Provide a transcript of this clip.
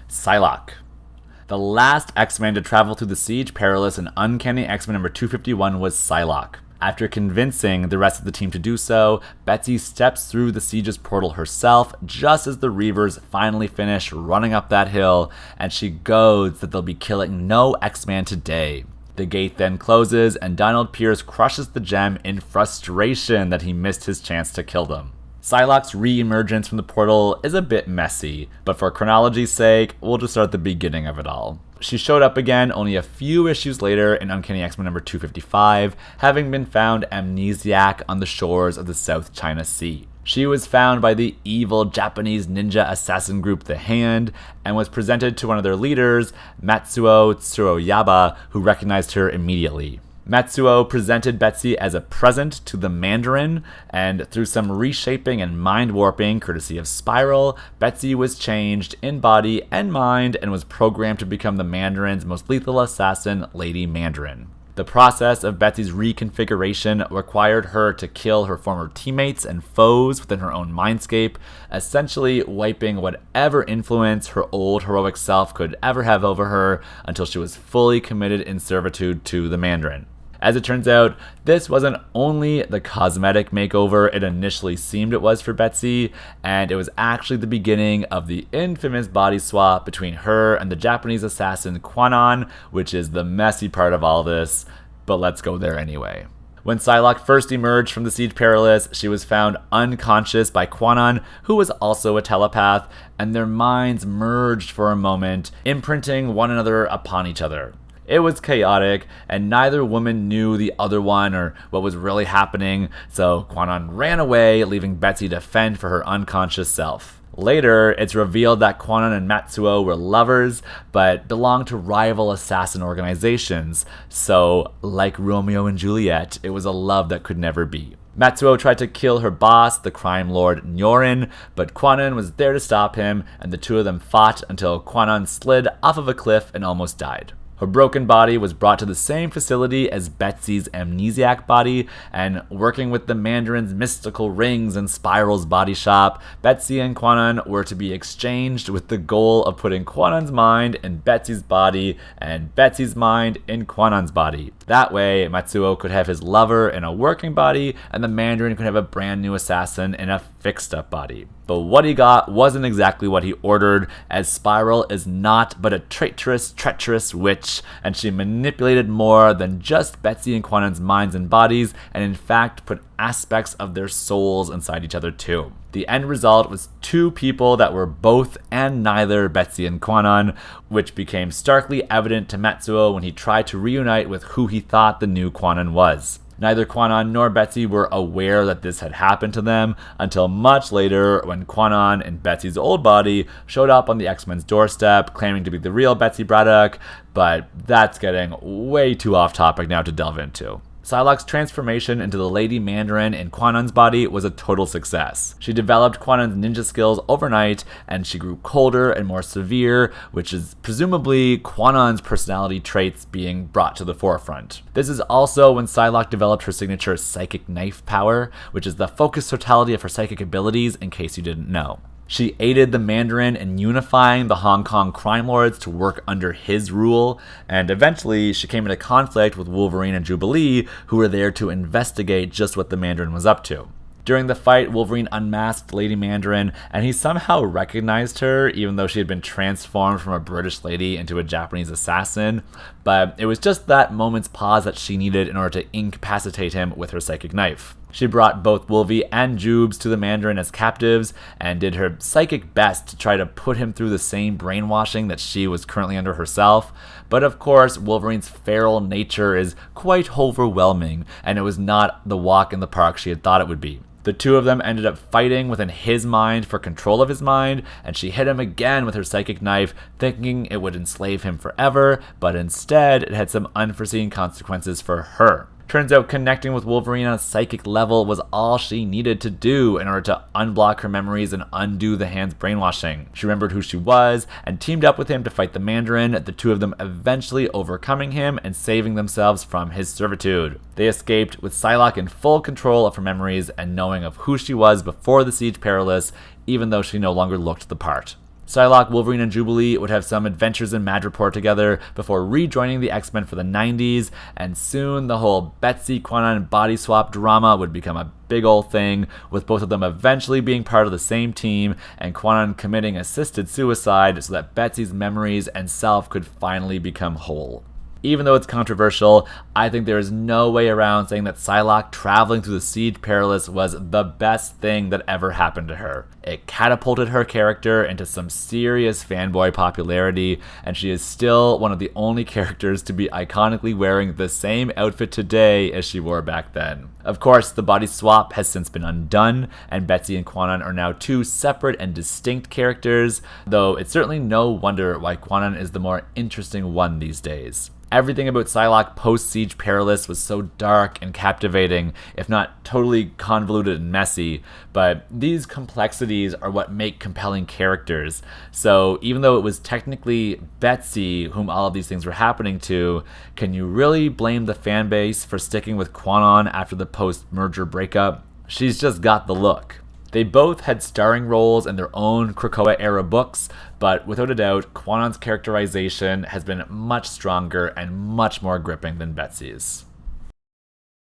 Psylocke. The last X-Men to travel through the Siege Perilous in Uncanny X-Men number 251 was Psylocke. After convincing the rest of the team to do so, Betsy steps through the Siege's portal herself just as the Reavers finally finish running up that hill, and she goads that they'll be killing no X-Man today. The gate then closes, and Donald Pierce crushes the gem in frustration that he missed his chance to kill them. Psylocke's re-emergence from the portal is a bit messy, but for chronology's sake, we'll just start at the beginning of it all. She showed up again only a few issues later in Uncanny X-Men number 255, having been found amnesiac on the shores of the South China Sea. She was found by the evil Japanese ninja assassin group The Hand, and was presented to one of their leaders, Matsuo Tsuruyaba, who recognized her immediately. Matsuo presented Betsy as a present to the Mandarin, and through some reshaping and mind warping courtesy of Spiral, Betsy was changed in body and mind and was programmed to become the Mandarin's most lethal assassin, Lady Mandarin. The process of Betsy's reconfiguration required her to kill her former teammates and foes within her own mindscape, essentially wiping whatever influence her old heroic self could ever have over her until she was fully committed in servitude to the Mandarin. As it turns out, this wasn't only the cosmetic makeover it initially seemed it was for Betsy, and it was actually the beginning of the infamous body swap between her and the Japanese assassin Kwannon, which is the messy part of all this, but let's go there anyway. When Psylocke first emerged from the Siege Perilous, she was found unconscious by Kwannon, who was also a telepath, and their minds merged for a moment, imprinting one another upon each other. It was chaotic, and neither woman knew the other one or what was really happening, so Kwannon ran away, leaving Betsy to fend for her unconscious self. Later, it's revealed that Kwannon and Matsuo were lovers, but belonged to rival assassin organizations, so, like Romeo and Juliet, it was a love that could never be. Matsuo tried to kill her boss, the crime lord Nyorin, but Kwannon was there to stop him, and the two of them fought until Kwannon slid off of a cliff and almost died. Her broken body was brought to the same facility as Betsy's amnesiac body, and working with the Mandarin's mystical rings and Spiral's body shop, Betsy and Kwannon were to be exchanged with the goal of putting Kwannon's mind in Betsy's body and Betsy's mind in Kwannon's body. That way, Matsuo could have his lover in a working body, and the Mandarin could have a brand new assassin in a fixed-up body. But what he got wasn't exactly what he ordered, as Spiral is not but a treacherous witch, and she manipulated more than just Betsy and Kwannon's minds and bodies, and in fact put aspects of their souls inside each other too. The end result was two people that were both and neither Betsy and Kwannon, which became starkly evident to Matsuo when he tried to reunite with who he thought the new Kwannon was. Neither Kwannon nor Betsy were aware that this had happened to them until much later when Kwannon in Betsy's old body showed up on the X-Men's doorstep claiming to be the real Betsy Braddock, but that's getting way too off topic now to delve into. Psylocke's transformation into the Lady Mandarin in Kwannon's body was a total success. She developed Kwannon's ninja skills overnight, and she grew colder and more severe, which is presumably Kwannon's personality traits being brought to the forefront. This is also when Psylocke developed her signature psychic knife power, which is the focused totality of her psychic abilities, in case you didn't know. She aided the Mandarin in unifying the Hong Kong crime lords to work under his rule, and eventually she came into conflict with Wolverine and Jubilee, who were there to investigate just what the Mandarin was up to. During the fight, Wolverine unmasked Lady Mandarin, and he somehow recognized her, even though she had been transformed from a British lady into a Japanese assassin, but it was just that moment's pause that she needed in order to incapacitate him with her psychic knife. She brought both Wolvie and Jubes to the Mandarin as captives, and did her psychic best to try to put him through the same brainwashing that she was currently under herself, but of course Wolverine's feral nature is quite overwhelming, and it was not the walk in the park she had thought it would be. The two of them ended up fighting within his mind for control of his mind, and she hit him again with her psychic knife, thinking it would enslave him forever, but instead it had some unforeseen consequences for her. Turns out connecting with Wolverine on a psychic level was all she needed to do in order to unblock her memories and undo the Hand's brainwashing. She remembered who she was and teamed up with him to fight the Mandarin, the two of them eventually overcoming him and saving themselves from his servitude. They escaped with Psylocke in full control of her memories and knowing of who she was before the Siege Perilous, even though she no longer looked the part. Psylocke, Wolverine, and Jubilee would have some adventures in Madripoor together before rejoining the X-Men for the 90s, and soon the whole Betsy Kwannon body swap drama would become a big old thing, with both of them eventually being part of the same team and Kwannon committing assisted suicide so that Betsy's memories and self could finally become whole. Even though it's controversial, I think there is no way around saying that Psylocke traveling through the Siege Perilous was the best thing that ever happened to her. It catapulted her character into some serious fanboy popularity, and she is still one of the only characters to be iconically wearing the same outfit today as she wore back then. Of course, the body swap has since been undone, and Betsy and Kwannon are now two separate and distinct characters, though it's certainly no wonder why Kwannon is the more interesting one these days. Everything about Psylocke post-Siege Perilous was so dark and captivating, if not totally convoluted and messy, but these complexities are what make compelling characters. So even though it was technically Betsy whom all of these things were happening to, can you really blame the fanbase for sticking with Kwannon after the post-merger breakup? She's just got the look. They both had starring roles in their own Krakoa-era books, but without a doubt, Kwannon's characterization has been much stronger and much more gripping than Betsy's.